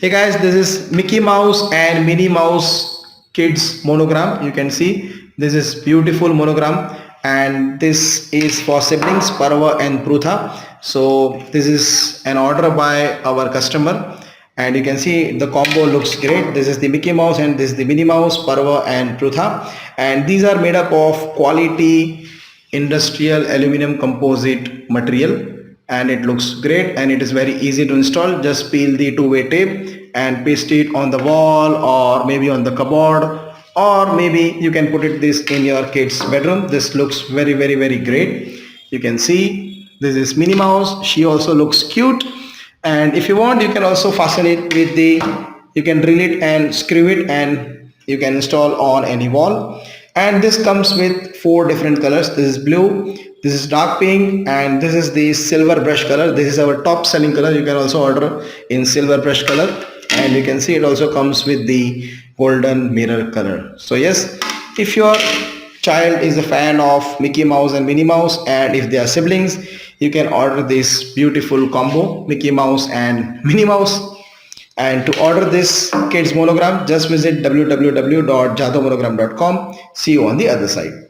Hey guys, this is Mickey Mouse and Minnie Mouse Kids Monogram. You can see this is beautiful monogram, and this is for siblings Parva and Prutha. So this is an order by our customer, and you can see the combo looks great. This is the Mickey Mouse and this is the Minnie Mouse, Parva and Prutha, and these are made up of quality industrial aluminum composite material, and it looks great and it is very easy to install. Just peel the two-way tape and paste it on the wall or maybe on the cupboard, or maybe you can put it this in your kid's bedroom. This looks very great. You can see this is Minnie Mouse. She also looks cute, and if you want you can also fasten it with the, you can drill it and screw it and you can install on any wall. And this comes with four different colors. This is blue, this is dark pink, and this is the silver brush color. This is our top selling color. You can also order in silver brush color, and you can see it also comes with the golden mirror color. So yes, if your child is a fan of Mickey Mouse and Minnie Mouse, and if they are siblings, you can order this beautiful combo Mickey Mouse and Minnie Mouse. And to order this kids monogram, just visit www.jadhavmonogram.com. See you on the other side.